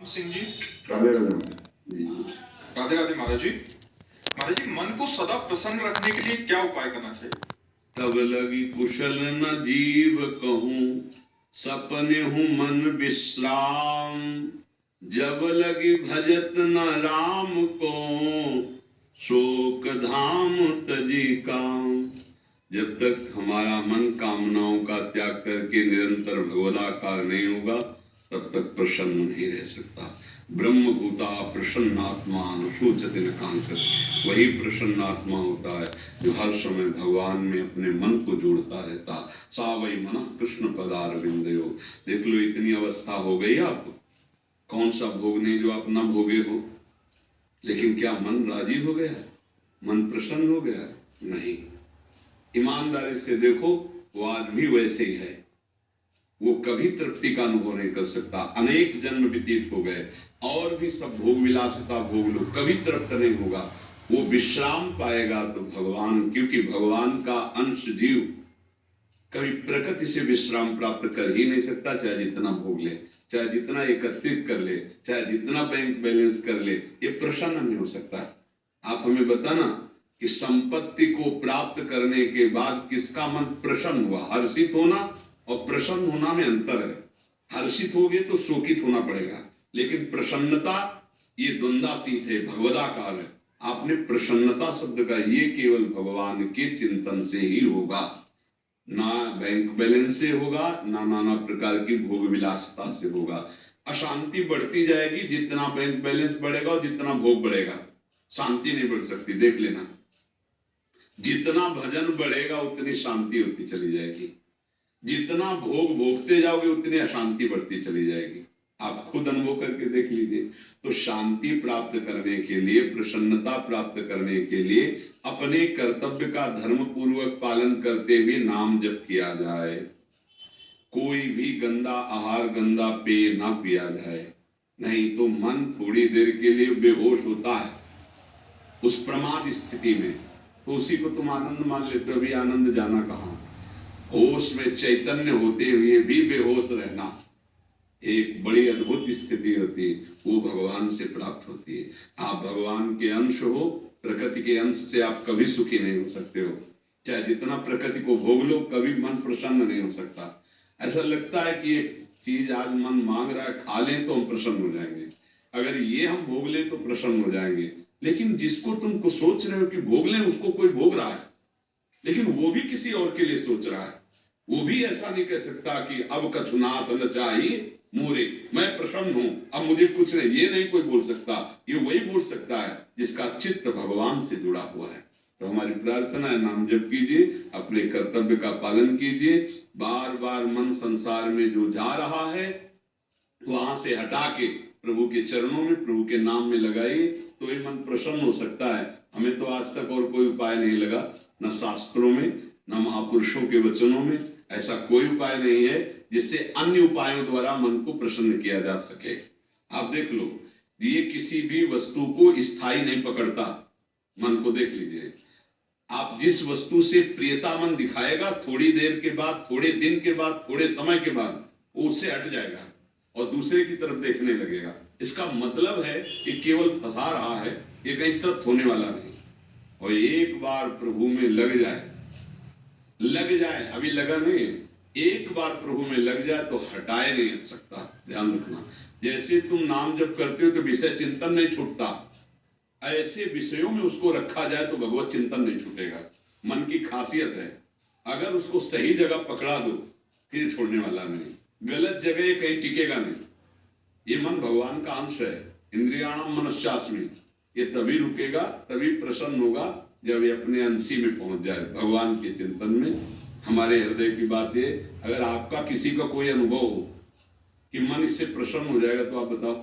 सिंह जी। राधे राधे जी। राधे राधे महाराज जी। महाराज जी, मन को सदा प्रसन्न रखने के लिए क्या उपाय करना चाहिए? तब लगी कुशल न जीव कहूं, सपने हूं मन विश्राम। जब लगी भजत न राम को, शोक धाम तजी काम। जब तक हमारा मन कामनाओं का त्याग करके निरंतर भगवदाकार नहीं होगा, तब तक प्रसन्न नहीं रह सकता। ब्रह्मभूता प्रसन्नात्मा अनुशोचते न कांक्षत। वही प्रसन्नात्मा होता है जो हर समय भगवान में अपने मन को जोड़ता रहता। सा वही मन कृष्ण पदारविंदयो। देख लो, इतनी अवस्था हो गई आपको, कौन सा भोग नहीं जो आप न भोगे हो। लेकिन क्या मन राजी हो गया? मन प्रसन्न हो गया? नहीं। ईमानदारी से देखो, वो आज भी वैसे ही है। वो कभी तृप्ति का अनुभव नहीं कर सकता। अनेक जन्म व्यतीत हो गए और भी सब भोग विलासिता भोग लो, कभी तृप्त नहीं होगा। वो विश्राम पाएगा तो भगवान, क्योंकि भगवान का अंश जीव कभी प्रकृति से विश्राम प्राप्त कर ही नहीं सकता। चाहे जितना भोग ले, चाहे जितना एकत्रित कर ले, चाहे जितना बैंक बैलेंस कर ले, ये प्रसन्न नहीं हो सकता। आप हमें बताना कि संपत्ति को प्राप्त करने के बाद किसका मन प्रसन्न हुआ? हर्षित होना और प्रसन्न होना में अंतर है। हर्षित होगे तो शोकित होना पड़ेगा, लेकिन प्रसन्नता ये द्वंद्वातीत है, भगवदाकार है। आपने प्रसन्नता शब्द का ये केवल भगवान के चिंतन से ही होगा, ना बैंक बैलेंस से होगा, ना नाना प्रकार की भोग विलासता से होगा। अशांति बढ़ती जाएगी जितना बैंक बैलेंस बढ़ेगा और जितना भोग बढ़ेगा। शांति नहीं बढ़ सकती, देख लेना। जितना भजन बढ़ेगा उतनी शांति होती चली जाएगी। जितना भोग भोगते जाओगे उतनी अशांति बढ़ती चली जाएगी। आप खुद अनुभव करके देख लीजिए। तो शांति प्राप्त करने के लिए, प्रसन्नता प्राप्त करने के लिए अपने कर्तव्य का धर्म पूर्वक पालन करते हुए नाम जप किया जाए। कोई भी गंदा आहार, गंदा पेय ना पिया जाए, नहीं तो मन थोड़ी देर के लिए बेहोश होता है उस प्रमाद स्थिति में। तो उसी को तुम आनंद मान लेते हो। अभी आनंद जाना कहाँ? होश में चैतन्य होते हुए भी बेहोश रहना एक बड़ी अद्भुत स्थिति होती है। वो भगवान से प्राप्त होती है। आप भगवान के अंश हो, प्रकृति के अंश से आप कभी सुखी नहीं हो सकते हो। चाहे जितना प्रकृति को भोग लो, कभी मन प्रसन्न नहीं हो सकता। ऐसा लगता है कि एक चीज आज मन मांग रहा है, खा लें तो हम प्रसन्न हो जाएंगे। अगर ये हम भोग लें तो प्रसन्न हो जाएंगे। लेकिन जिसको तुमको सोच रहे हो कि भोग लें, उसको कोई भोग रहा है, लेकिन वो भी किसी और के लिए सोच रहा है। वो भी ऐसा नहीं कह सकता कि अब कथुनाथ न चाहिए मोरे, मैं प्रसन्न हूं, अब मुझे कुछ नहीं। ये नहीं कोई बोल सकता। ये वही बोल सकता है जिसका चित्त भगवान से जुड़ा हुआ है। तो हमारी प्रार्थना है, नाम जप कीजिए, अपने कर्तव्य का पालन कीजिए। बार बार मन संसार में जो जा रहा है वहां से हटा के प्रभु के चरणों में, प्रभु के नाम में लगाइए, तो ही मन प्रसन्न हो सकता है। हमें तो आज तक और कोई उपाय नहीं लगा, न शास्त्रों में, न महापुरुषों के वचनों में। ऐसा कोई उपाय नहीं है जिससे अन्य उपायों द्वारा मन को प्रसन्न किया जा सके। आप देख लो, ये किसी भी वस्तु को स्थायी नहीं पकड़ता। मन को देख लीजिए, आप जिस वस्तु से प्रियता मन दिखाएगा, थोड़ी देर के बाद, थोड़े दिन के बाद, थोड़े समय के बाद वो उससे हट जाएगा और दूसरे की तरफ देखने लगेगा। इसका मतलब है कि केवल फंसा रहा है, ये कहीं तृप्त होने वाला नहीं। और एक बार प्रभु में लग जाए, अभी लगा नहीं, एक बार प्रभु में लग जाए तो हटाए नहीं सकता। ध्यान रखना, जैसे तुम नाम जप करते हो तो विषय चिंतन नहीं छूटता, ऐसे विषयों में उसको रखा जाए तो भगवत चिंतन नहीं छूटेगा। मन की खासियत है, अगर उसको सही जगह पकड़ा दो फिर छोड़ने वाला नहीं, गलत जगह कहीं टिकेगा नहीं। ये मन भगवान का अंश है। इंद्रियाणाम मनश्चास्मि, ये तभी रुकेगा, तभी प्रसन्न होगा जब ये अपने अंशी में पहुंच जाए, भगवान के चिंतन में। हमारे हृदय की बात ये, अगर आपका किसी का कोई अनुभव हो कि मन इससे प्रसन्न हो जाएगा, तो आप बताओ,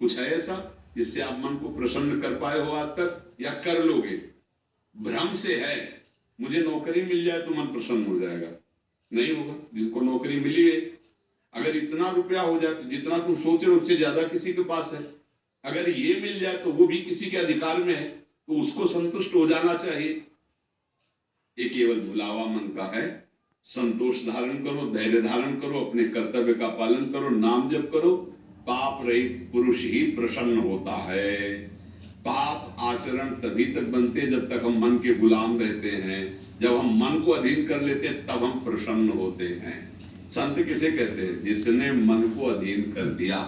कुछ है ऐसा जिससे आप मन को प्रसन्न कर पाए हो आज तक, या कर लोगे? भ्रम से है, मुझे नौकरी मिल जाए तो मन प्रसन्न हो जाएगा, नहीं होगा। जिसको नौकरी मिली है, अगर इतना रुपया हो जाए तो जितना तुम सोच रहे हो उससे ज्यादा किसी के पास है। अगर ये मिल जाए तो वो भी किसी के अधिकार में है, तो उसको संतुष्ट हो जाना चाहिए। ये केवल भुलावा मन का है। संतोष धारण करो, धैर्य धारण करो, अपने कर्तव्य का पालन करो, नाम जप करो, पाप रहित पुरुष ही प्रसन्न होता है। पाप आचरण तभी तक बनते जब तक हम मन के गुलाम रहते हैं। जब हम मन को अधीन कर लेते हैं तब हम प्रसन्न होते हैं। संत किसे कहते हैं? जिसने मन को अधीन कर दिया।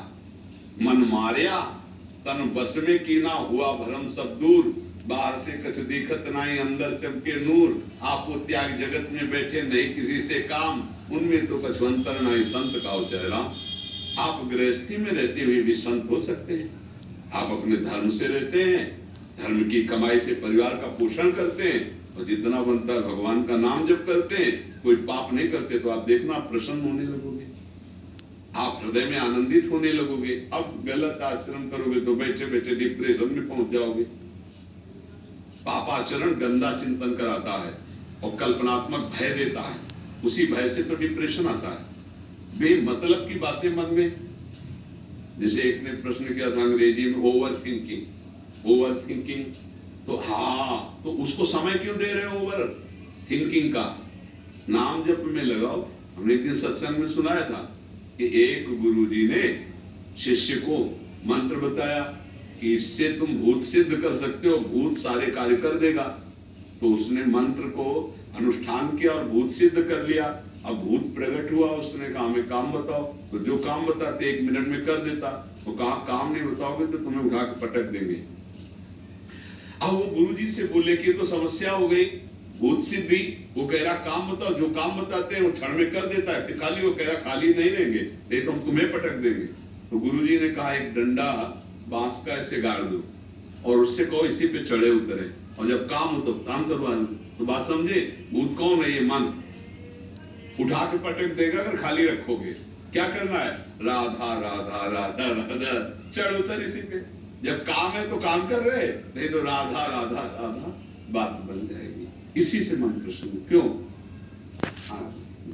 मन मारिया तन बस में कीना, हुआ भरम सब दूर। बाहर से कछ दिखत नाई, अंदर चमके नूर। आपको त्याग जगत में बैठे नहीं किसी से काम, उनमें तो कछ अंतर नाई संत का चेहरा। आप गृहस्थी में रहते हुए भी संत हो सकते हैं। आप अपने धर्म से रहते हैं, धर्म की कमाई से परिवार का पोषण करते हैं और जितना बनता है भगवान का नाम जप करते हैं, कोई पाप नहीं करते, तो आप देखना आप प्रसन्न होने लगोगे, आप हृदय में आनंदित होने लगोगे। अब गलत आचरण करोगे तो बैठे बैठे डिप्रेशन में पहुंच जाओगे। पापाचरण गंदा चिंतन कराता है और कल्पनात्मक भय देता है, उसी भय से तो डिप्रेशन आता है। बेमतलब की बातें मन में, जैसे एक ने प्रश्न किया था अंग्रेजी में, ओवर थिंकिंग। तो हाँ, तो उसको समय क्यों दे रहे हो ओवर थिंकिंग का? नाम जप में लगाओ। हमने एक दिन सत्संग में सुनाया था कि एक गुरुजी ने शिष्य को मंत्र बताया कि इससे तुम भूत सिद्ध कर सकते हो, भूत सारे कार्य कर देगा। तो उसने मंत्र को अनुष्ठान किया और भूत सिद्ध कर लिया। अब भूत प्रकट हुआ, उसने कहा हमें काम बताओ। तो जो काम बताते 1 मिनट में कर देता। तो कहा काम नहीं बताओगे तो तुम्हें उठा के पटक देंगे। अब वो गुरुजी से बोले कि तो समस्या हो गई, भूत सिद्धि। वो कह रहा काम बताओ, जो काम बताते हैं वो क्षण में कर देता है। खाली वो कह रहा खाली नहीं रहेंगे, नहीं तो हम तुम्हें पटक देंगे। तो गुरुजी ने कहा एक डंडा बांस का ऐसे गाड़ दो और उससे कहो इसी पे चढ़े उतरे, और जब काम हो तो काम करवा लो। तो बात समझे? भूत कौन है? ये मन उठा के पटक देगा अगर खाली रखोगे। क्या करना है? राधा राधा राधा राधा, चढ़ उतर इसी पे। जब काम है तो काम कर रहे, नहीं तो राधा राधा राधा, बात बन जाएगी। इसी से मन प्रसन्न क्यों? हाँ।